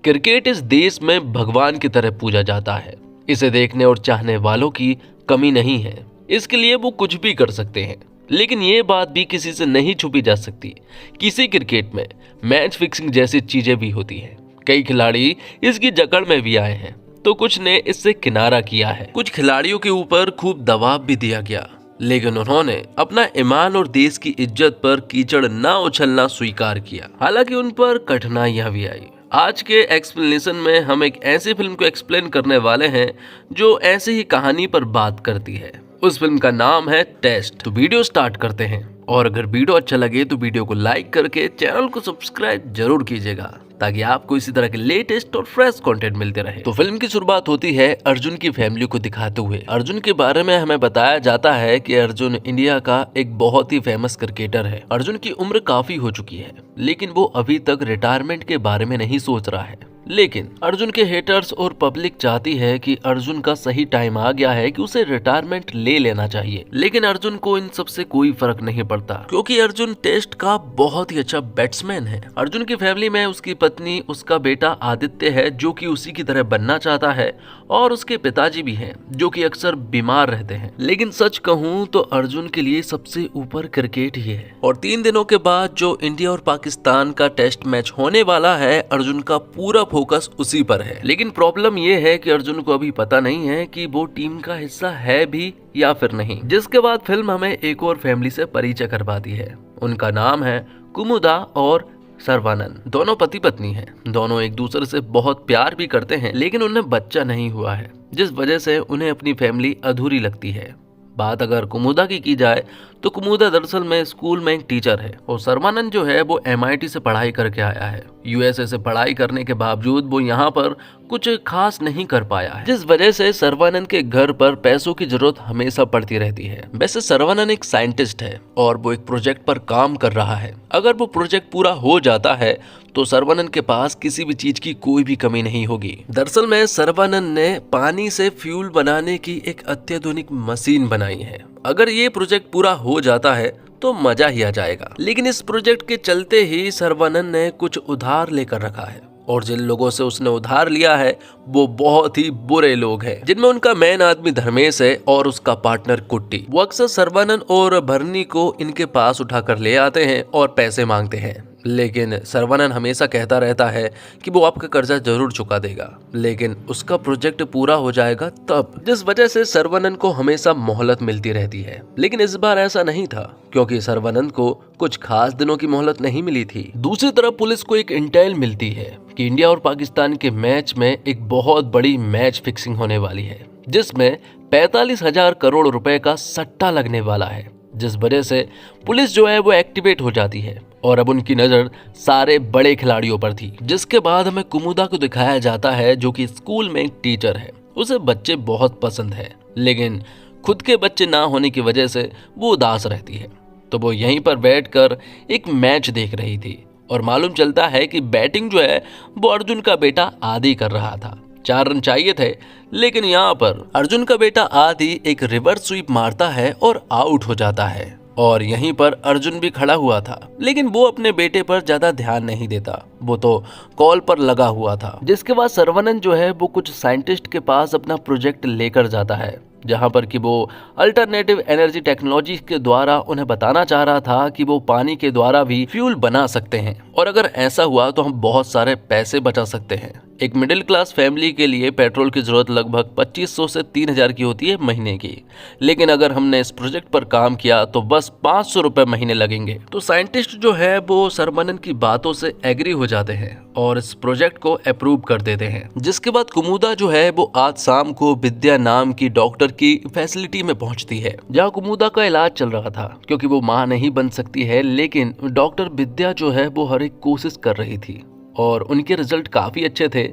Cricket इस देश में भगवान की तरह पूजा जाता है। इसे देखने और चाहने वालों की कमी नहीं है। इसके लिए वो कुछ भी कर सकते हैं। लेकिन ये बात भी किसी से नहीं छुपी जा सकती। किसी क्रिकेट में मैच फिक्सिंग जैसी चीजें भी होती हैं। कई खिलाड़ी इसकी जकड़ में भी आए हैं, तो कुछ ने इससे किनारा किया है। कुछ खिलाड़ियों के ऊपर खूब दबाव भी दिया गया, लेकिन उन्होंने अपना ईमान और देश की इज्जत पर कीचड़ न उछलना स्वीकार किया। हालांकि उन पर कठिनाइयां भी आई। आज के एक्सप्लेनेशन में हम एक ऐसी फिल्म को एक्सप्लेन करने वाले हैं जो ऐसी ही कहानी पर बात करती है। उस फिल्म का नाम है टेस्ट। तो वीडियो स्टार्ट करते हैं, और अगर वीडियो अच्छा लगे तो वीडियो को लाइक करके चैनल को सब्सक्राइब जरूर कीजिएगा, ताकि आपको इसी तरह के लेटेस्ट और फ्रेश कंटेंट मिलते रहे। तो फिल्म की शुरुआत होती है अर्जुन की फैमिली को दिखाते हुए। अर्जुन के बारे में हमें बताया जाता है कि अर्जुन इंडिया का एक बहुत ही फेमस क्रिकेटर है। अर्जुन की उम्र काफी हो चुकी है, लेकिन वो अभी तक रिटायरमेंट के बारे में नहीं सोच रहा है। लेकिन अर्जुन के हेटर्स और पब्लिक चाहती है कि अर्जुन का सही टाइम आ गया है कि उसे रिटायरमेंट ले लेना चाहिए। लेकिन अर्जुन को इन सब से कोई फर्क नहीं पड़ता, क्योंकि अर्जुन टेस्ट का बहुत ही अच्छा बैट्समैन है। अर्जुन की फैमिली में उसकी पत्नी, उसका बेटा आदित्य है जो कि उसी की तरह बनना चाहता है, और उसके पिताजी भी हैं जो कि अक्सर बीमार रहते हैं। लेकिन सच कहूँ तो अर्जुन के लिए सबसे ऊपर क्रिकेट ही है। और 3 दिनों के बाद जो इंडिया और पाकिस्तान का टेस्ट मैच होने वाला है, अर्जुन का पूरा फोकस उसी पर है। लेकिन प्रॉब्लम ये है कि अर्जुन को अभी पता नहीं है कि वो टीम का हिस्सा है भी या फिर नहीं। जिसके बाद फिल्म हमें एक और फैमिली से परिचय करवाती है। उनका नाम है कुमुदा और सर्वानंद। दोनों पति पत्नी हैं। दोनों एक दूसरे से बहुत प्यार भी करते हैं, लेकिन उन्हें बच्चा नहीं हुआ है, जिस वजह से उन्हें अपनी फैमिली अधूरी लगती है। बात अगर कुमुदा की जाए तो कुमुदा दरअसल में स्कूल में एक टीचर है, और सर्वानंद जो है वो MIT से पढ़ाई करके आया है। USA से पढ़ाई करने के बावजूद वो यहाँ पर कुछ खास नहीं कर पाया है, जिस वजह से सर्वानंद के घर पर पैसों की जरूरत हमेशा पड़ती रहती है। वैसे सर्वानंद एक साइंटिस्ट है और वो एक प्रोजेक्ट पर काम कर रहा है। अगर वो प्रोजेक्ट पूरा हो जाता है तो सर्वानंद के पास किसी भी चीज की कोई भी कमी नहीं होगी। दरअसल में सर्वानंद ने पानी से फ्यूल बनाने की एक अत्याधुनिक मशीन बनाई है। अगर ये प्रोजेक्ट पूरा हो जाता है तो मजा ही आ जाएगा। लेकिन इस प्रोजेक्ट के चलते ही सर्वानंद ने कुछ उधार लेकर रखा है, और जिन लोगों से उसने उधार लिया है वो बहुत ही बुरे लोग हैं, जिनमें उनका मेन आदमी धर्मेश है और उसका पार्टनर कुट्टी। वो अक्सर सर्वानंद और भरनी को इनके पास उठाकर ले आते हैं और पैसे मांगते हैं। लेकिन सर्वानंद हमेशा कहता रहता है कि वो आपका कर्जा जरूर चुका देगा, लेकिन उसका प्रोजेक्ट पूरा हो जाएगा तब, जिस वजह से सर्वानंद को हमेशा मोहलत मिलती रहती है। लेकिन इस बार ऐसा नहीं था, क्योंकि सर्वानंद को कुछ खास दिनों की मोहलत नहीं मिली थी। दूसरी तरफ पुलिस को एक इंटेल मिलती है कि इंडिया और पाकिस्तान के मैच में एक बहुत बड़ी मैच फिक्सिंग होने वाली है, जिसमें 45,000 करोड़ रुपए का सट्टा लगने वाला है। जिस वजह से पुलिस जो है वो एक्टिवेट हो जाती है, और अब उनकी नजर सारे बड़े खिलाड़ियों पर थी। जिसके बाद हमें कुमुदा को दिखाया जाता है जो कि स्कूल में एक टीचर है। उसे बच्चे बहुत पसंद है, लेकिन खुद के बच्चे ना होने की वजह से वो उदास रहती है। तो वो यहीं पर बैठकर एक मैच देख रही थी, और मालूम चलता है कि बैटिंग जो है वो अर्जुन का बेटा आदि कर रहा था। 4 रन चाहिए थे, लेकिन यहाँ पर अर्जुन का बेटा आदि एक रिवर्स स्वीप मारता है और आउट हो जाता है। और यहीं पर अर्जुन भी खड़ा हुआ था, लेकिन वो अपने बेटे पर ज्यादा ध्यान नहीं देता। वो तो कॉल पर लगा हुआ था। जिसके बाद सर्वानंद जो है वो कुछ साइंटिस्ट के पास अपना प्रोजेक्ट लेकर जाता है, जहां पर कि वो अल्टरनेटिव एनर्जी टेक्नोलॉजी के द्वारा उन्हें बताना चाह रहा था कि वो पानी के द्वारा भी फ्यूल बना सकते हैं, और अगर ऐसा हुआ तो हम बहुत सारे पैसे बचा सकते हैं। एक मिडिल क्लास फैमिली के लिए पेट्रोल की जरूरत लगभग 2500 से 3000 की होती है महीने की, लेकिन अगर हमने इस प्रोजेक्ट पर काम किया तो बस 500 रुपए महीने लगेंगे। तो साइंटिस्ट जो है वो सर्वानंद की बातों से एग्री हो जाते हैं और इस प्रोजेक्ट को अप्रूव कर देते हैं। जिसके बाद कुमुदा जो है वो आज शाम को विद्या नाम की डॉक्टर की फैसिलिटी में पहुंचती है, जहाँ कुमुदा का इलाज चल रहा था, क्योंकि वो माँ नहीं बन सकती है। लेकिन डॉक्टर विद्या जो है वो हर एक कोशिश कर रही थी, और उनके रिजल्ट काफी अच्छे थे।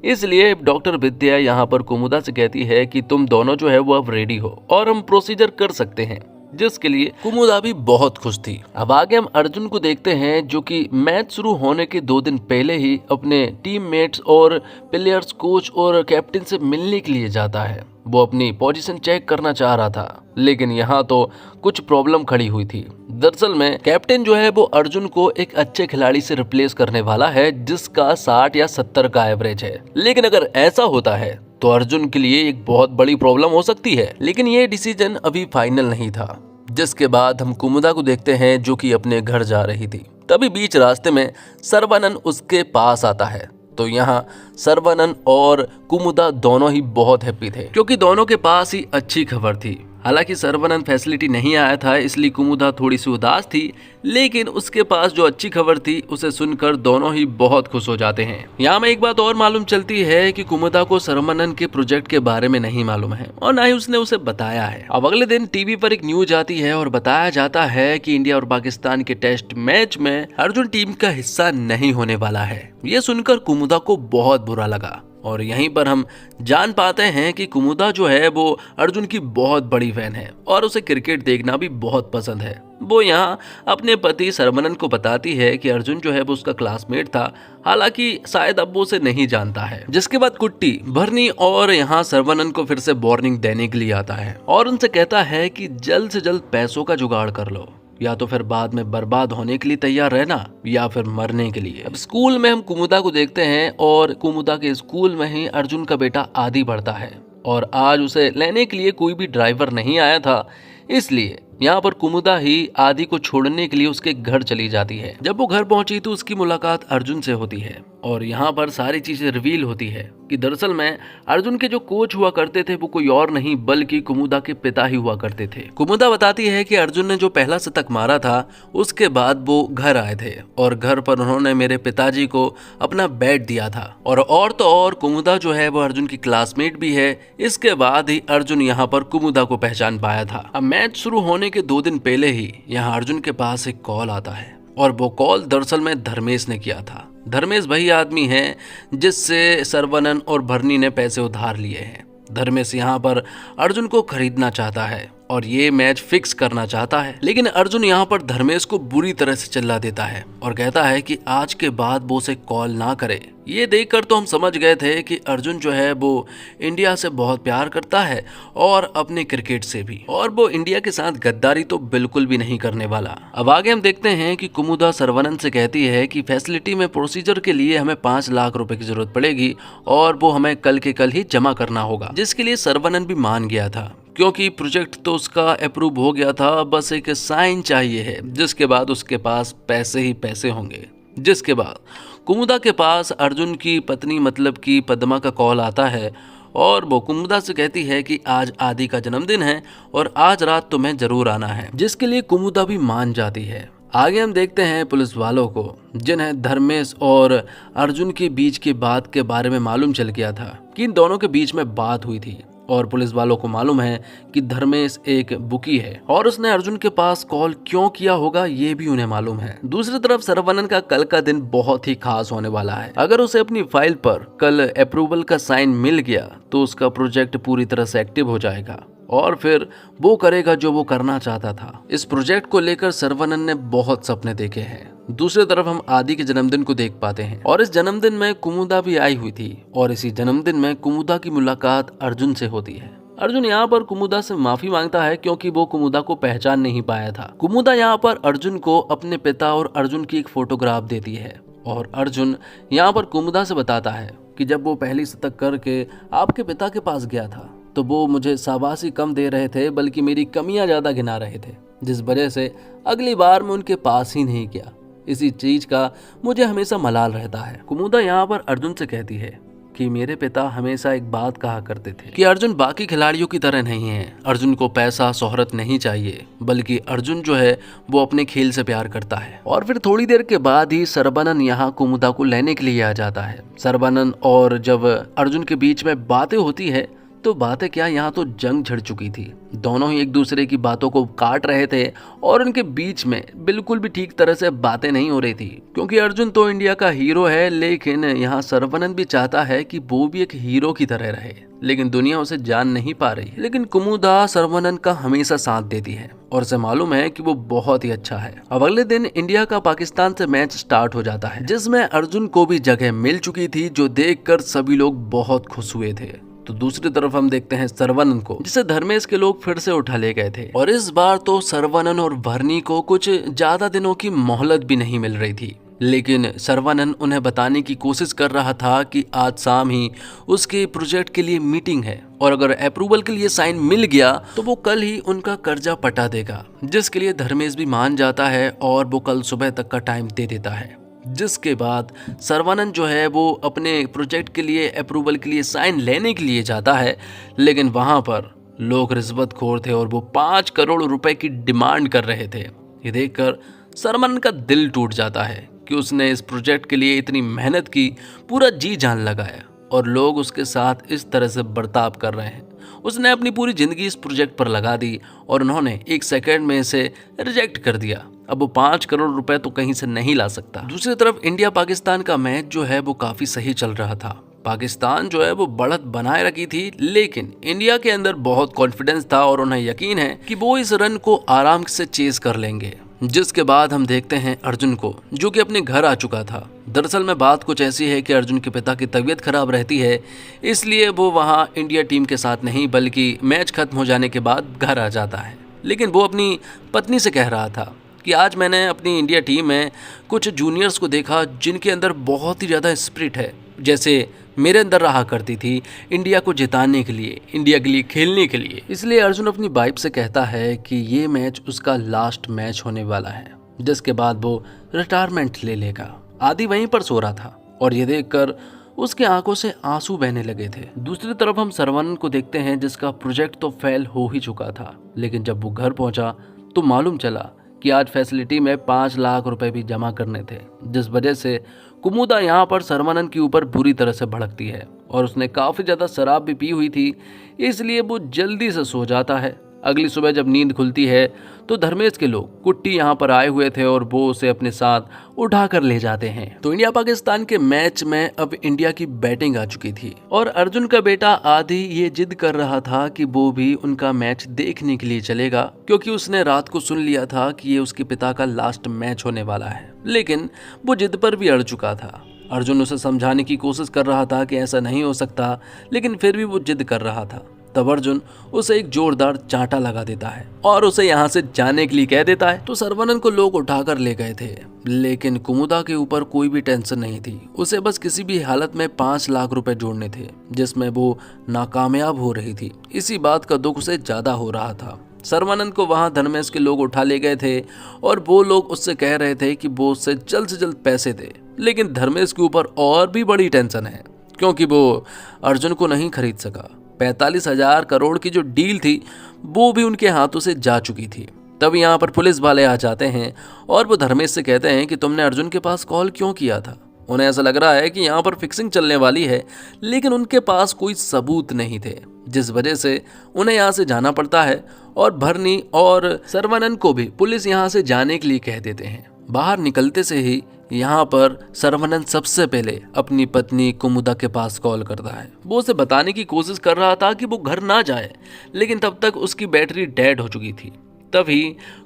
इसलिए डॉक्टर विद्या यहाँ पर कुमुदा से कहती है कि तुम दोनों जो है वो अब रेडी हो और हम प्रोसीजर कर सकते हैं, जिसके लिए कुमुदा भी बहुत खुश थी। अब आगे हम अर्जुन को देखते हैं, जो कि मैच शुरू होने के 2 दिन पहले ही अपने टीममेट्स और प्लेयर्स, कोच और कैप्टन से मिलने के लिए जाता है। वो अपनी पोजीशन चेक करना चाह रहा था, लेकिन यहाँ तो कुछ प्रॉब्लम खड़ी हुई थी। दरअसल में कैप्टन जो है वो अर्जुन को एक अच्छे खिलाड़ी से रिप्लेस करने वाला है जिसका 60 या 70 का एवरेज है। लेकिन अगर ऐसा होता है तो अर्जुन के लिए एक बहुत बड़ी प्रॉब्लम हो सकती है। लेकिन ये डिसीजन अभी फाइनल नहीं था। जिसके बाद हम कुमुदा को देखते हैं जो कि अपने घर जा रही थी। तभी बीच रास्ते में सर्वनन उसके पास आता है। तो यहाँ सर्वनन और कुमुदा दोनों ही बहुत हैप्पी थे क्योंकि दोनों के पास ही अच्छी खबर थी। हालांकि सर्वनन फैसिलिटी नहीं आया था इसलिए कुमुदा थोड़ी सी उदास थी, लेकिन उसके पास जो अच्छी खबर थी उसे सुनकर दोनों ही बहुत खुश हो जाते हैं। यहाँ में एक बात और मालूम चलती है कि कुमुदा को सर्वनन के प्रोजेक्ट के बारे में नहीं मालूम है और ना ही उसने उसे बताया है। अब अगले दिन टीवी पर एक न्यूज आती है और बताया जाता है कि इंडिया और पाकिस्तान के टेस्ट मैच में अर्जुन टीम का हिस्सा नहीं होने वाला है। ये सुनकर कुमुदा को बहुत बुरा लगा और यहीं पर हम जान पाते हैं कि कुमुदा जो है वो अर्जुन की बहुत बड़ी फैन है और उसे क्रिकेट देखना भी बहुत पसंद है। वो यहाँ अपने पति सर्वनन को बताती है कि अर्जुन जो है वो उसका क्लासमेट था, हालांकि शायद अब वो उसे नहीं जानता है। जिसके बाद कुट्टी, भरनी और यहाँ सर्वनन को फिर से वार्निंग देने के लिए आता है और उनसे कहता है कि जल्द से जल्द पैसों का जुगाड़ कर लो, या तो फिर बाद में बर्बाद होने के लिए तैयार रहना या फिर मरने के लिए। अब स्कूल में हम कुमुदा को देखते हैं और कुमुदा के स्कूल में ही अर्जुन का बेटा आदि पढ़ता है और आज उसे लेने के लिए कोई भी ड्राइवर नहीं आया था, इसलिए यहाँ पर कुमुदा ही आदि को छोड़ने के लिए उसके घर चली जाती है। जब वो घर पहुंची तो उसकी मुलाकात अर्जुन से होती है और यहाँ पर सारी चीजें रिवील होती है कि दरअसल में अर्जुन के जो कोच हुआ करते थे वो कोई और नहीं बल्कि कुमुदा के पिता ही हुआ करते थे। कुमुदा बताती है कि अर्जुन ने जो पहला शतक मारा था उसके बाद वो घर आए थे और घर पर उन्होंने मेरे पिताजी को अपना बैट दिया था और तो और कुमुदा जो है वो अर्जुन की क्लासमेट भी है। इसके बाद ही अर्जुन यहाँ पर कुमुदा को पहचान पाया था। अब मैच शुरू होने के 2 दिन पहले ही यहाँ अर्जुन के पास एक कॉल आता है और वो कॉल दरअसल में धर्मेश ने किया था। धर्मेश वही आदमी है जिससे सर्वनन और भरनी ने पैसे उधार लिए हैं। धर्मेश यहाँ पर अर्जुन को खरीदना चाहता है और ये मैच फिक्स करना चाहता है, लेकिन अर्जुन यहाँ पर धर्मेश को बुरी तरह से चिल्ला देता है और कहता है कि आज के बाद वो उसे कॉल ना करे। ये देखकर तो हम समझ गए थे कि अर्जुन जो है वो इंडिया से बहुत प्यार करता है और अपने क्रिकेट से भी, और वो इंडिया के साथ गद्दारी तो बिल्कुल भी नहीं करने वाला। अब आगे हम देखते हैं कि कुमुदा सर्वनन से कहती है कि फैसिलिटी में प्रोसीजर के लिए हमें 5 लाख रुपए की जरूरत पड़ेगी और वो हमें कल के कल ही जमा करना होगा, जिसके लिए सर्वनन भी मान गया था क्योंकि प्रोजेक्ट तो उसका अप्रूव हो गया था, बस एक साइन चाहिए है, जिसके बाद उसके पास पैसे ही पैसे होंगे। जिसके बाद कुमुदा के पास अर्जुन की पत्नी मतलब कि पद्मा का कॉल आता है और वो कुमुदा से कहती है कि आज आदि का जन्मदिन है और आज रात तुम्हें जरूर आना है, जिसके लिए कुमुदा भी मान जाती है। आगे हम देखते हैं पुलिस वालों को जिन्हें धर्मेश और अर्जुन के बीच की बात के बारे में मालूम चल गया था कि इन दोनों के बीच में बात हुई थी और पुलिस वालों को मालूम है कि धर्मेश एक बुकी है और उसने अर्जुन के पास कॉल क्यों किया होगा ये भी उन्हें मालूम है। दूसरी तरफ सर्वनन का कल का दिन बहुत ही खास होने वाला है। अगर उसे अपनी फाइल पर कल अप्रूवल का साइन मिल गया तो उसका प्रोजेक्ट पूरी तरह से एक्टिव हो जाएगा और फिर वो करेगा जो वो करना चाहता था। इस प्रोजेक्ट को लेकर सर्वनन ने बहुत सपने देखे हैं। दूसरी तरफ हम आदि के जन्मदिन को देख पाते हैं और इस जन्मदिन में कुमुदा भी आई हुई थी और इसी जन्मदिन में कुमुदा की मुलाकात अर्जुन से होती है। अर्जुन यहाँ पर कुमुदा से माफी मांगता है क्योंकि वो कुमुदा को पहचान नहीं पाया था। कुमुदा यहाँ पर अर्जुन को अपने पिता और अर्जुन की एक फोटोग्राफ देती है और अर्जुन यहाँ पर कुमुदा से बताता है कि जब वो पहली शतक करके आपके पिता के पास गया था तो वो मुझे शाबाशी कम दे रहे थे बल्कि मेरी कमियां ज्यादा गिना रहे थे, जिस वजह से अगली बार मैं उनके पास ही नहीं गया। इसी चीज का मुझे हमेशा मलाल रहता है। कुमुदा यहाँ पर अर्जुन से कहती है कि मेरे पिता हमेशा एक बात कहा करते थे कि अर्जुन बाकी खिलाड़ियों की तरह नहीं है। अर्जुन को पैसा शोहरत नहीं चाहिए बल्कि अर्जुन जो है वो अपने खेल से प्यार करता है। और फिर थोड़ी देर के बाद ही सर्वनन यहाँ कुमुदा को लेने के लिए आ जाता है। सर्वनन और जब अर्जुन के बीच में बातें होती है तो बातें क्या, यहाँ तो जंग छिड़ चुकी थी। दोनों ही एक दूसरे की बातों को काट रहे थे और उनके बीच में बिल्कुल भी ठीक तरह से बातें नहीं हो रही थी क्योंकि अर्जुन तो इंडिया का हीरो है, लेकिन यहाँ सर्वनन भी चाहता है कि वो भी एक हीरो की तरह रहे, लेकिन दुनिया उसे जान नहीं पा रही। लेकिन कुमुदा सर्वनन का हमेशा साथ देती है और उसे मालूम है कि वो बहुत ही अच्छा है। अब अगले दिन इंडिया का पाकिस्तान से मैच स्टार्ट हो जाता है जिसमें अर्जुन को भी जगह मिल चुकी थी, जो देखकर सभी लोग बहुत खुश हुए थे। तो दूसरी तरफ हम देखते हैं सरवनन को, जिसे धर्मेश के लोग फिर से उठा ले गए थे। और इस बार तो सरवनन और भरनी को कुछ ज्यादा दिनों की मोहलत भी नहीं मिल रही थी, लेकिन सरवनन उन्हें बताने की कोशिश कर रहा था कि आज शाम ही उसके प्रोजेक्ट के लिए मीटिंग है और अगर अप्रूवल के लिए साइन मिल गया तो वो कल ही उनका कर्जा पटा देगा, जिसके लिए धर्मेश भी मान जाता है और वो कल सुबह तक का टाइम दे देता है। जिसके बाद सरवनन जो है वो अपने प्रोजेक्ट के लिए अप्रूवल के लिए साइन लेने के लिए जाता है, लेकिन वहां पर लोग रिश्वतखोर थे और वो 5 करोड़ रुपए की डिमांड कर रहे थे। ये देखकर सरवनन का दिल टूट जाता है कि उसने इस प्रोजेक्ट के लिए इतनी मेहनत की, पूरा जी जान लगाया और लोग उसके साथ इस तरह से बर्ताव कर रहे हैं। उसने अपनी पूरी जिंदगी इस प्रोजेक्ट पर लगा दी और उन्होंने 1 सेकंड में इसे रिजेक्ट कर दिया। अब वो 5 करोड़ रुपए तो कहीं से नहीं ला सकता। दूसरी तरफ इंडिया पाकिस्तान का मैच जो है वो काफी सही चल रहा था। पाकिस्तान जो है वो बढ़त बनाए रखी थी, लेकिन इंडिया के अंदर बहुत कॉन्फिडेंस था और उन्हें यकीन है कि वो इस रन को आराम से चेस कर लेंगे। जिसके बाद हम देखते हैं अर्जुन को, जो कि अपने घर आ चुका था। दरअसल में बात कुछ ऐसी है कि अर्जुन के पिता की तबीयत खराब रहती है, इसलिए वो वहाँ इंडिया टीम के साथ नहीं बल्कि मैच खत्म हो जाने के बाद घर आ जाता है। लेकिन वो अपनी पत्नी से कह रहा था कि आज मैंने अपनी इंडिया टीम में कुछ जूनियर्स को देखा जिनके अंदर बहुत ही ज़्यादा स्पिरिट है, जैसे मेरे अंदर रहा करती थी इंडिया को जिताने के लिए, इंडिया के लिए खेलने के लिए। इसलिए अर्जुन अपनी वाइफ से कहता है कि ये मैच उसका लास्ट मैच होने वाला है, जिसके बाद वो रिटायरमेंट ले लेगा। आदि वहीं पर सो रहा था और ये देखकर उसके आंखों से आंसू बहने लगे थे। दूसरी तरफ हम सरवनन को देखते हैं, जिसका प्रोजेक्ट तो फेल हो ही चुका था, लेकिन जब वो घर पहुंचा तो मालूम चला कि आज फैसिलिटी में 5 लाख रुपए भी जमा करने थे, जिस वजह से कुमुदा यहाँ पर सरवनन के ऊपर बुरी तरह से भड़कती है और उसने काफी ज्यादा शराब भी पी हुई थी, इसलिए वो जल्दी से सो जाता है। अगली सुबह जब नींद खुलती है तो धर्मेश के लोग कुट्टी यहाँ पर आए हुए थे और वो उसे अपने साथ उठा कर ले जाते हैं। तो इंडिया पाकिस्तान के मैच में अब इंडिया की बैटिंग आ चुकी थी और अर्जुन का बेटा आदि ये जिद कर रहा था कि वो भी उनका मैच देखने के लिए चलेगा, क्योंकि उसने रात को सुन लिया था कि ये उसके पिता का लास्ट मैच होने वाला है। लेकिन वो जिद पर भी अड़ चुका था। अर्जुन उसे समझाने की कोशिश कर रहा था कि ऐसा नहीं हो सकता, लेकिन फिर भी वो जिद कर रहा था। तब अर्जुन उसे एक जोरदार चांटा लगा देता है और उसे यहाँ से जाने के लिए कह देता है। तो सरवनन को लोग उठाकर ले गए थे, लेकिन कुमुदा के ऊपर कोई भी टेंशन नहीं थी। उसे बस किसी भी हालत में 5 लाख रुपए जोड़ने थे, जिसमें वो नाकामयाब हो रही थी। इसी बात का दुख उसे ज्यादा हो रहा था। सरवनन को वहां धर्मेश के लोग उठा ले गए थे और वो लोग उससे कह रहे थे कि वो उससे जल्द से जल्द पैसे दे, लेकिन धर्मेश के ऊपर और भी बड़ी टेंशन है, क्योंकि वो अर्जुन को नहीं खरीद सका। 45,000 करोड़ की जो डील थी वो भी उनके हाथों से जा चुकी थी। तब यहाँ पर पुलिस वाले आ जाते हैं और वो धर्मेश से कहते हैं कि तुमने अर्जुन के पास कॉल क्यों किया था। उन्हें ऐसा लग रहा है कि यहाँ पर फिक्सिंग चलने वाली है, लेकिन उनके पास कोई सबूत नहीं थे, जिस वजह से उन्हें यहाँ से जाना पड़ता है और भरनी और सरवनन को भी पुलिस यहाँ से जाने के लिए कह देते हैं। बाहर निकलते से ही यहाँ पर सरवनन सबसे पहले अपनी पत्नी कुमुदा के पास कॉल करता है। वो उसे बताने की कोशिश कर रहा था कि वो घर ना जाए, लेकिन तब तक उसकी बैटरी डेड हो चुकी थी। तभी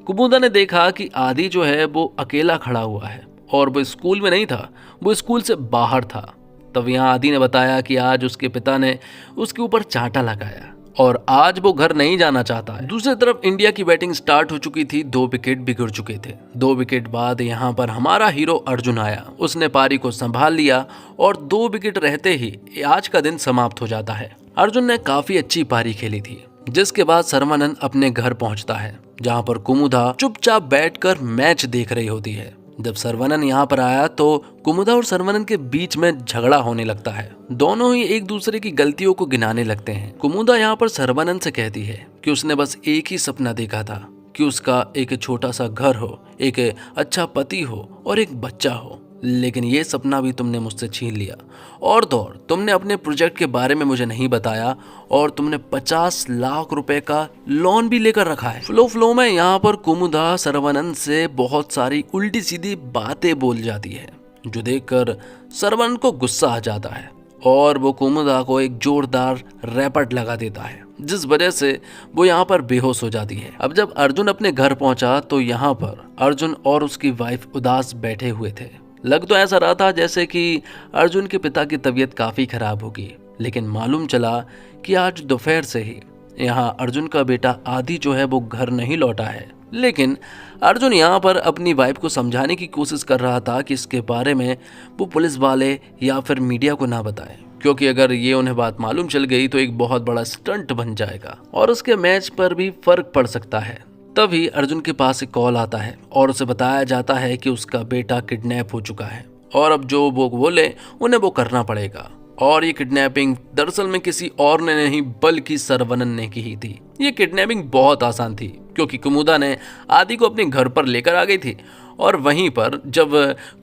कुमुदा ने देखा कि आदि जो है वो अकेला खड़ा हुआ है और वो स्कूल में नहीं था, वो स्कूल से बाहर था। तब यहाँ आदि ने बताया कि आज उसके पिता ने उसके ऊपर चांटा लगाया और आज वो घर नहीं जाना चाहता है। दूसरी तरफ इंडिया की बैटिंग स्टार्ट हो चुकी थी, 2 विकेट बिगड़ चुके थे। 2 विकेट बाद यहाँ पर हमारा हीरो अर्जुन आया, उसने पारी को संभाल लिया और 2 विकेट रहते ही आज का दिन समाप्त हो जाता है। अर्जुन ने काफी अच्छी पारी खेली थी, जिसके बाद सरवनन अपने घर पहुंचता है, जहाँ पर कुमुदा चुपचाप बैठकर मैच देख रही होती है। जब सरवनन यहाँ पर आया तो कुमुदा और सरवनन के बीच में झगड़ा होने लगता है। दोनों ही एक दूसरे की गलतियों को गिनाने लगते हैं। कुमुदा यहाँ पर सरवनन से कहती है कि उसने बस एक ही सपना देखा था कि उसका एक छोटा सा घर हो, एक अच्छा पति हो और एक बच्चा हो, लेकिन ये सपना भी तुमने मुझसे छीन लिया। और तो और तुमने अपने प्रोजेक्ट के बारे में मुझे नहीं बताया और तुमने 50 लाख रुपए का लोन भी लेकर रखा है। फ्लो में यहाँ पर कुमुदा सरवनन से बहुत सारी उल्टी सीधी बातें बोल जाती है, जो देखकर सरवनन को गुस्सा आ जाता है और वो कुमुदा को एक जोरदार रैपट लगा देता है, जिस वजह से वो यहाँ पर बेहोश हो जाती है। अब जब अर्जुन अपने घर पहुंचा तो यहाँ पर अर्जुन और उसकी वाइफ उदास बैठे हुए थे। लग तो ऐसा रहा था जैसे कि अर्जुन के पिता की तबीयत काफी खराब होगी, लेकिन मालूम चला कि आज दोपहर से ही यहाँ अर्जुन का बेटा आदि जो है वो घर नहीं लौटा है। लेकिन अर्जुन यहाँ पर अपनी वाइफ को समझाने की कोशिश कर रहा था कि इसके बारे में वो पुलिस वाले या फिर मीडिया को ना बताए, क्योंकि अगर ये उन्हें बात मालूम चल गई तो एक बहुत बड़ा स्टंट बन जाएगा और उसके मैच पर भी फर्क पड़ सकता है। तभी अर्जुन के पास एक कॉल आता है और उसे बताया जाता है कि उसका बेटा किडनैप हो चुका है और अब जो वो बोले उन्हें वो करना पड़ेगा। और ये किडनैपिंग दरअसल में किसी और ने नहीं बल्कि सरवनन ने की ही थी। ये किडनैपिंग बहुत आसान थी क्योंकि कुमुदा ने आदि को अपने घर पर लेकर आ गई थी और वहीं पर जब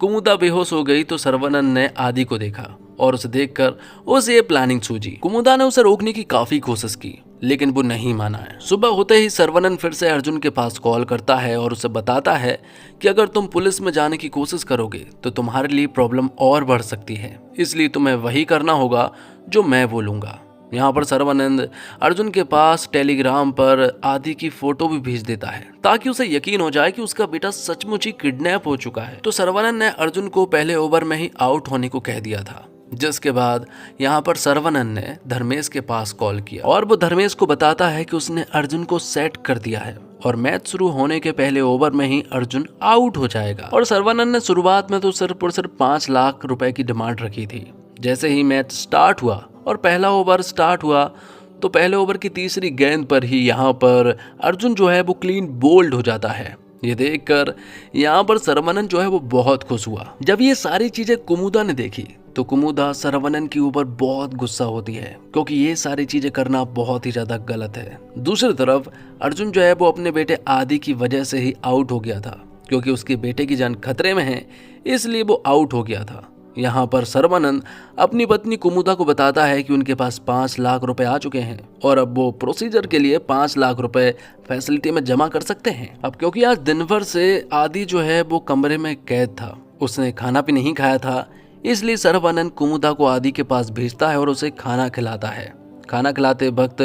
कुमुदा बेहोश हो गई तो सरवनन ने आदि को देखा और उसे देखकर उसे ये प्लानिंग सूझी। कुमुदा ने उसे रोकने की काफी कोशिश की लेकिन वो नहीं माना है। सुबह होते ही सरवनन फिर से अर्जुन के पास कॉल करता है और उसे बताता है कि अगर तुम पुलिस में जाने की कोशिश करोगे तो तुम्हारे लिए प्रॉब्लम और बढ़ सकती है, इसलिए तुम्हें वही करना होगा जो मैं बोलूंगा। यहाँ पर सर्वानंद अर्जुन के पास टेलीग्राम पर आदि की फोटो भी भेज देता है ताकि उसे यकीन हो जाए कि उसका बेटा सचमुच ही किडनैप हो चुका है। तो सर्वानंद ने अर्जुन को पहले ओवर में ही आउट होने को कह दिया था, जिसके बाद यहाँ पर सर्वानंद ने धर्मेश के पास कॉल किया और वो धर्मेश को बताता है कि उसने अर्जुन को सेट कर दिया है और मैच शुरू होने के पहले ओवर में ही अर्जुन आउट हो जाएगा। और सर्वानंद ने शुरुआत में तो सिर्फ और सिर्फ 5 लाख रुपए की डिमांड रखी थी। जैसे ही मैच स्टार्ट हुआ और पहला ओवर स्टार्ट हुआ तो पहले ओवर की तीसरी गेंद पर ही यहाँ पर अर्जुन जो है वो क्लीन बोल्ड हो जाता है। ये देखकर यहाँ पर सर्वानंद जो है वो बहुत खुश हुआ। जब ये सारी चीजें कुमुदा ने देखी तो कुमुदा सर्वानंद के ऊपर बहुत गुस्सा होती है क्योंकि ये सारी चीजें करना बहुत ही ज्यादा गलत है। दूसरी तरफ अर्जुन जो है वो अपने बेटे आदि की वजह से ही आउट हो गया था, क्योंकि उसके बेटे की जान खतरे में है इसलिए वो आउट हो गया था। यहाँ पर सर्वानंद अपनी पत्नी कुमुदा को बताता है कि उनके पास 5 लाख रुपए आ चुके हैं और अब वो प्रोसीजर के लिए 5 लाख रुपए फैसिलिटी में जमा कर सकते हैं। अब क्योंकि आज दिन भर से आदि जो है वो कमरे में कैद था, उसने खाना भी नहीं खाया था, इसलिए सर्वानंद कुमुदा को आदि के पास भेजता है और उसे खाना खिलाता है। खाना खिलाते वक्त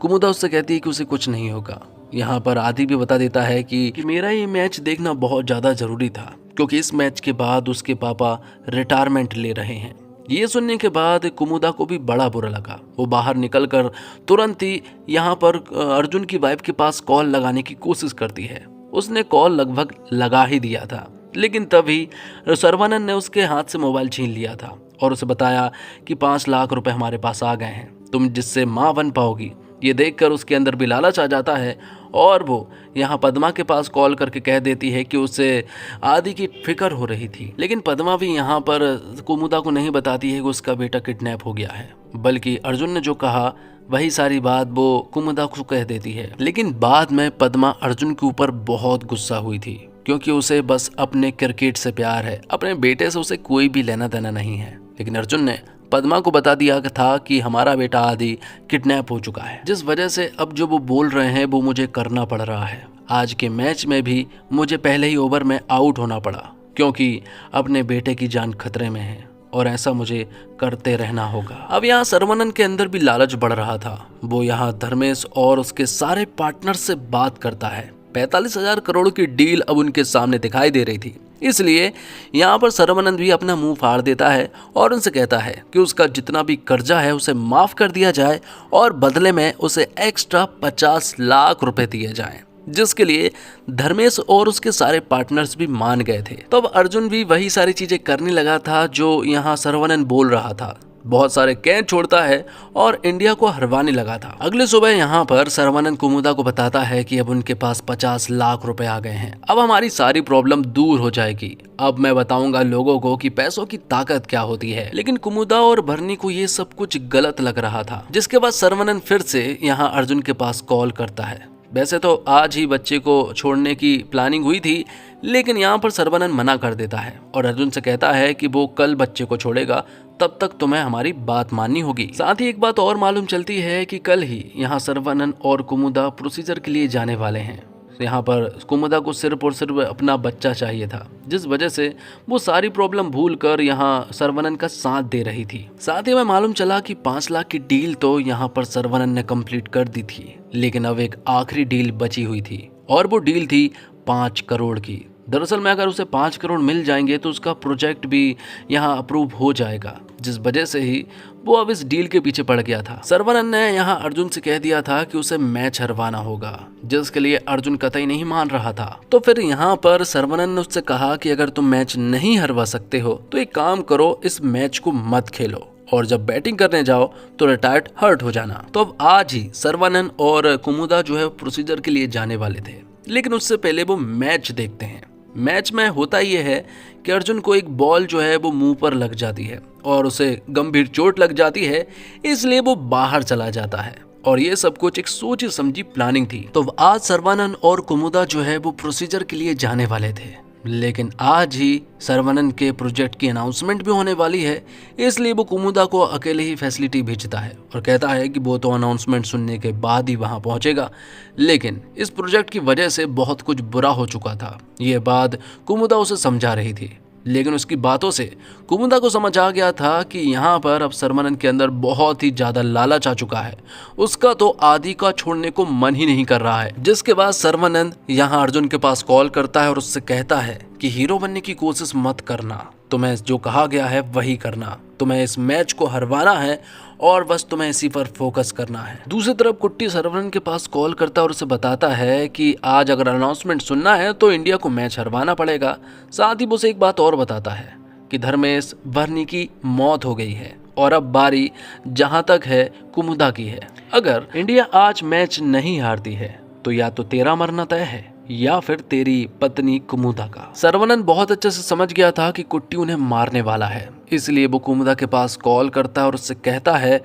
कुमुदा उससे कहती है कि उसे कुछ नहीं होगा। यहाँ पर आदि भी बता देता है कि मेरा ये मैच देखना बहुत ज़्यादा ज़रूरी था क्योंकि इस मैच के बाद उसके पापा रिटायरमेंट ले रहे हैं। ये सुनने के बाद कुमुदा को भी बड़ा बुरा लगा। वो बाहर निकलकर तुरंत ही यहाँ पर अर्जुन की वाइफ के पास कॉल लगाने की कोशिश करती है। उसने कॉल लगभग लगा ही दिया था, लेकिन तभी सर्वानंद ने उसके हाथ से मोबाइल छीन लिया था और उसे बताया कि 5 लाख रुपए हमारे पास आ गए हैं, तुम जिससे माँ बन पाओगी। ये देखकर उसके अंदर भी लालच आ जाता है और वो यहाँ पद्मा के पास कॉल करके कह देती है कि उसे आदि की फिक्र हो रही थी। लेकिन पद्मा भी यहाँ पर कुमुदा को नहीं बताती है कि उसका बेटा किडनैप हो गया है, बल्कि अर्जुन ने जो कहा वही सारी बात वो कुमुदा को कह देती है। लेकिन बाद में पद्मा अर्जुन के ऊपर बहुत गुस्सा हुई थी क्योंकि उसे बस अपने क्रिकेट से प्यार है, अपने बेटे से उसे कोई भी लेना देना नहीं है। लेकिन अर्जुन ने पद्मा को बता दिया था कि हमारा बेटा आदि किडनैप हो चुका है, जिस वजह से अब जो वो बोल रहे हैं वो मुझे करना पड़ रहा है। आज के मैच में भी मुझे पहले ही ओवर में आउट होना पड़ा क्योंकि अपने बेटे की जान खतरे में है और ऐसा मुझे करते रहना होगा। अब यहाँ सर्वानंद के अंदर भी लालच बढ़ रहा था। वो यहाँ धर्मेश और उसके सारे पार्टनर से बात करता है। 45,000 करोड़ की डील अब उनके सामने दिखाई दे रही थी, इसलिए यहाँ पर सर्वानंद भी अपना मुंह फाड़ देता है और उनसे कहता है कि उसका जितना भी कर्जा है उसे माफ कर दिया जाए और बदले में उसे एक्स्ट्रा 50 लाख रुपए दिए जाएं, जिसके लिए धर्मेश और उसके सारे पार्टनर्स भी मान गए थे। तब अर्जुन भी वही सारी चीजें करने लगा था जो यहाँ सर्वानंद बोल रहा था। बहुत सारे कैच छोड़ता है और इंडिया को हरवाने लगा था। अगले सुबह यहाँ पर सर्वानंद कुमुदा को बताता है कि अब उनके पास 50 लाख रुपए आ गए हैं, अब हमारी सारी प्रॉब्लम दूर हो जाएगी। अब मैं बताऊंगा लोगों को कि पैसों की ताकत क्या होती है। लेकिन कुमुदा और भरनी को ये सब कुछ गलत लग रहा था, जिसके बाद सर्वानंद फिर से यहाँ अर्जुन के पास कॉल करता है। वैसे तो आज ही बच्चे को छोड़ने की प्लानिंग हुई थी, लेकिन यहाँ पर सर्वानंद मना कर देता है और अर्जुन से कहता है कि वो कल बच्चे को छोड़ेगा, तब तक तुम्हें हमारी बात माननी होगी। साथ ही एक बात और मालूम चलती है कि कल ही यहाँ सर्वानंद और कुमुदा प्रोसीजर के लिए जाने वाले हैं। यहाँ पर कुमुदा को सिर्फ और सिर्फ अपना बच्चा चाहिए था, जिस वजह से वो सारी प्रॉब्लम भूल कर यहाँ सर्वानंद का साथ दे रही थी। साथ ही में मालूम चला कि 5 लाख की डील तो यहाँ पर सर्वानंद ने कंप्लीट कर दी थी, लेकिन अब एक आखिरी डील बची हुई थी और वो डील थी 5 करोड़ की, दरअसल में अगर उसे 5 करोड़ मिल जाएंगे तो उसका प्रोजेक्ट भी यहाँ अप्रूव हो जाएगा, जिस वजह से ही वो अब इस डील के पीछे पड़ गया था। सर्वनन ने यहाँ अर्जुन से कह दिया था कि उसे मैच हरवाना होगा, जिसके लिए अर्जुन कतई नहीं मान रहा था। तो फिर यहाँ पर सर्वनन ने उससे कहा कि अगर तुम मैच नहीं हरवा सकते हो तो एक काम करो, इस मैच को मत खेलो और जब बैटिंग करने जाओ तो रिटायर्ड हर्ट हो जाना। तो अब आज ही सर्वनन और कुमुदा जो है प्रोसीजर के लिए जाने वाले थे, लेकिन उससे पहले वो मैच देखते हैं। मैच में होता ये है कि अर्जुन को एक बॉल जो है वो मुंह पर लग जाती है और उसे गंभीर चोट लग जाती है, इसलिए वो बाहर चला जाता है और ये सब कुछ एक सोची समझी प्लानिंग थी। तो आज सर्वानंद और कुमुदा जो है वो प्रोसीजर के लिए जाने वाले थे, लेकिन आज ही सर्वानंद के प्रोजेक्ट की अनाउंसमेंट भी होने वाली है, इसलिए वो कुमुदा को अकेले ही फैसिलिटी भेजता है और कहता है कि वो तो अनाउंसमेंट सुनने के बाद ही वहां पहुंचेगा। लेकिन इस प्रोजेक्ट की वजह से बहुत कुछ बुरा हो चुका था, ये बात कुमुदा उसे समझा रही थी, लेकिन उसकी बातों से कुमुदा को समझ आ गया था कि यहाँ पर अब सर्वनंद के अंदर बहुत ही ज्यादा लालच आ चुका है। उसका तो आदि का छोड़ने को मन ही नहीं कर रहा है। जिसके बाद सर्वनंद यहाँ अर्जुन के पास कॉल करता है और उससे कहता है कि हीरो बनने की कोशिश मत करना, तुम्हें जो कहा गया है वही करना, तुम्हें इस मैच को हरवाना है और बस तुम्हें इसी पर फोकस करना है। दूसरी तरफ कुट्टी सर्वनंद के पास कॉल करता है और उसे बताता है कि आज अगर अनाउंसमेंट सुनना है तो इंडिया को मैच हरवाना पड़ेगा। साथ ही वो उसे एक बात और बताता है कि धर्मेश वर्नी की मौत हो गई है और अब बारी जहां तक है कुमुदा की है। अगर इंडिया आज मैच नहीं हारती है तो या तो तेरा मरना तय है या फिर तेरी पत्नी कुमुदा का। सर्वनंद बहुत अच्छे से समझ गया था कि कुट्टी उन्हें मारने वाला है, इसलिए वो कुमुदा के पास कॉल करता है और उससे कहता है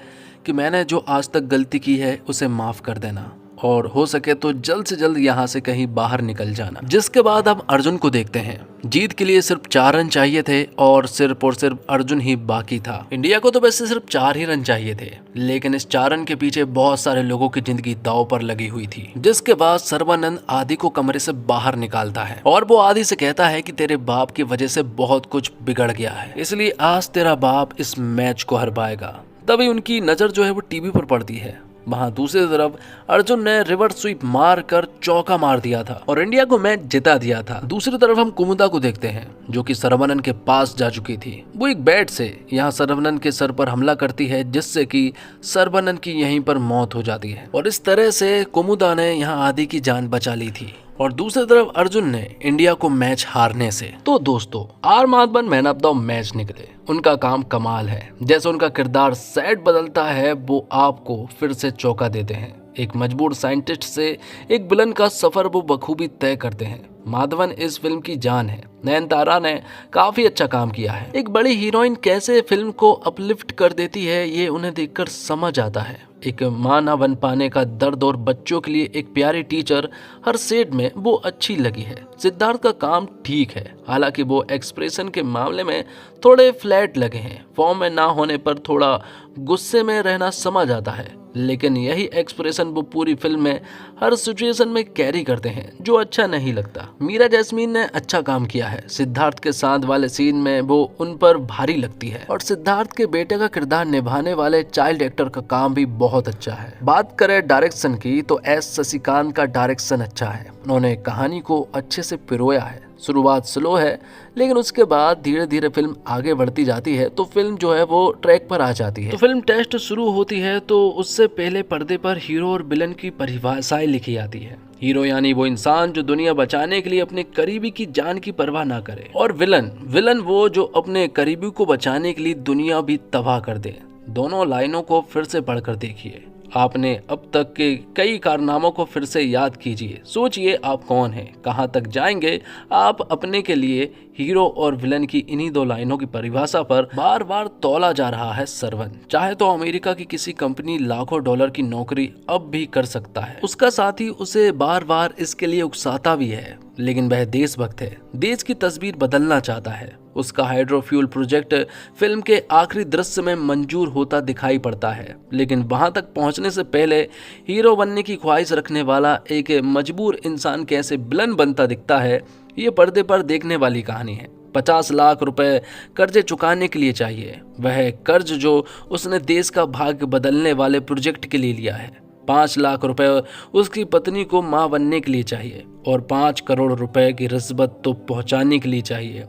कि मैंने जो आज तक गलती की है उसे माफ कर देना और हो सके तो जल्द से जल्द यहाँ से कहीं बाहर निकल जाना। जिसके बाद हम अर्जुन को देखते हैं। जीत के लिए सिर्फ 4 रन चाहिए थे और सिर्फ अर्जुन ही बाकी था। इंडिया को तो वैसे सिर्फ 4 ही रन चाहिए थे, लेकिन इस 4 रन के पीछे बहुत सारे लोगों की जिंदगी दांव पर लगी हुई थी। जिसके बाद सर्वानंद आदि को कमरे से बाहर निकालता है और वो आदि से कहता है कि तेरे बाप की वजह से बहुत कुछ बिगड़ गया है, इसलिए आज तेरा बाप इस मैच को हरवाएगा। तभी उनकी नजर जो है वो टीवी पर पड़ती है। वहां दूसरी तरफ अर्जुन ने रिवर्स स्वीप मार कर चौका मार दिया था और इंडिया को मैच जिता दिया था। दूसरी तरफ हम कुमुदा को देखते हैं जो कि सर्वनंद के पास जा चुकी थी। वो एक बैट से यहाँ सर्वनंद के सर पर हमला करती है, जिससे कि सर्वनंद की यहीं पर मौत हो जाती है और इस तरह से कुमुदा ने यहाँ आदि की जान बचा ली थी और दूसरी तरफ अर्जुन ने इंडिया को मैच हारने से। तो दोस्तों, R Madhavan man of the match निकले। उनका काम कमाल है। जैसे उनका किरदार सेट बदलता है वो आपको फिर से चौंका देते हैं। एक मजबूर साइंटिस्ट से एक विलन का सफर वो बखूबी तय करते हैं। माधवन इस फिल्म की जान है। नयनतारा ने काफी अच्छा काम किया है। एक बड़ी हीरोइन कैसे फिल्म को अपलिफ्ट कर देती है ये उन्हें देखकर समझ आता है। एक मां ना बन पाने का दर्द और बच्चों के लिए एक प्यारी टीचर, हर सेट में वो अच्छी लगी है। सिद्धार्थ का काम ठीक है, हालांकि वो एक्सप्रेशन के मामले में थोड़े फ्लैट लगे हैं। फॉर्म में ना होने पर थोड़ा गुस्से में रहना समझ आता है, लेकिन यही एक्सप्रेशन वो पूरी फिल्म में हर सिचुएशन में कैरी करते हैं, जो अच्छा नहीं लगता। मीरा जैस्मीन ने अच्छा काम किया है। सिद्धार्थ के साथ वाले सीन में वो उन पर भारी लगती है और सिद्धार्थ के बेटे का किरदार निभाने वाले चाइल्ड एक्टर का काम भी बहुत अच्छा है। बात करें डायरेक्शन की तो एस शशिकांत का डायरेक्शन अच्छा है। उन्होंने कहानी को अच्छे से पिरोया है। शुरुआत स्लो है, लेकिन उसके बाद धीरे धीरे फिल्म आगे बढ़ती जाती है तो फिल्म जो है वो ट्रैक पर आ जाती है। तो फिल्म टेस्ट शुरू होती है तो उससे पहले पर्दे पर हीरो और विलन की परिभाषाएं लिखी जाती है। हीरो यानी वो इंसान जो दुनिया बचाने के लिए अपने करीबी की जान की परवाह ना करे, और विलन वो जो अपने करीबी को बचाने के लिए दुनिया भी तबाह कर दे। दोनों लाइनों को फिर से पढ़कर देखिए। आपने अब तक के कई कारनामों को फिर से याद कीजिए। सोचिए आप कौन हैं, कहां तक जाएंगे। आप अपने के लिए हीरो और विलन की इन्हीं 2 लाइनों की परिभाषा पर बार बार तौला जा रहा है सर्वन। चाहे तो अमेरिका की किसी कंपनी लाखों डॉलर की नौकरी अब भी कर सकता है। उसका साथी उसे बार बार इसके लिए उकसाता भी है, लेकिन वह देशभक्त है, देश की तस्वीर बदलना चाहता है। उसका हाइड्रोफ्यूल प्रोजेक्ट फिल्म के आखिरी दृश्य में मंजूर होता दिखाई पड़ता है, लेकिन वहां तक पहुंचने से पहले हीरो बनने की ख्वाहिश रखने वाला एक मजबूर इंसान कैसे विलन बनता दिखता है, ये पर्दे पर देखने वाली कहानी है। 50 लाख रुपए कर्जे चुकाने के लिए चाहिए, वह कर्ज जो उसने देश का भाग्य बदलने वाले प्रोजेक्ट के लिए लिया है। 5 लाख रुपए उसकी पत्नी को मां बनने के लिए चाहिए और 5 करोड़ रुपए की रिश्वत तो पहुंचाने के लिए चाहिए।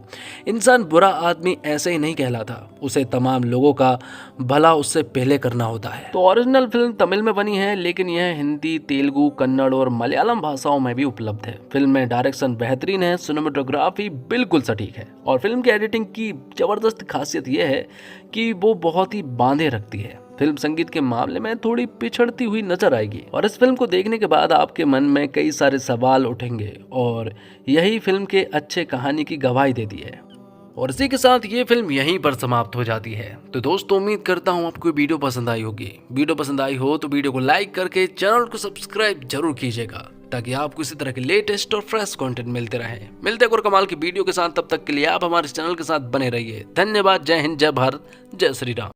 इंसान बुरा आदमी ऐसे ही नहीं कहलाता, उसे तमाम लोगों का भला उससे पहले करना होता है। तो ओरिजिनल फिल्म तमिल में बनी है, लेकिन यह हिंदी, तेलुगु, कन्नड़ और मलयालम भाषाओं में भी उपलब्ध है। फिल्म में डायरेक्शन बेहतरीन है, सिनेमेटोग्राफी बिल्कुल सटीक है और फिल्म की एडिटिंग की जबरदस्त खासियत यह है कि वो बहुत ही बांधे रखती है। फिल्म संगीत के मामले में थोड़ी पिछड़ती हुई नजर आएगी और इस फिल्म को देखने के बाद आपके मन में कई सारे सवाल उठेंगे और यही फिल्म के अच्छे कहानी की गवाही देती है। और इसी के साथ ये फिल्म यहीं पर समाप्त हो जाती है। तो दोस्तों, उम्मीद करता हूँ आपको वीडियो पसंद आई होगी। वीडियो पसंद आई हो तो वीडियो को लाइक करके चैनल को सब्सक्राइब जरूर कीजिएगा, ताकि आपको इसी तरह के लेटेस्ट और फ्रेश कंटेंट मिलते रहे। मिलते हैं और कमाल की वीडियो के साथ, तब तक के लिए आप हमारे चैनल के साथ बने रहिए। धन्यवाद। जय हिंद, जय भारत, जय श्री राम।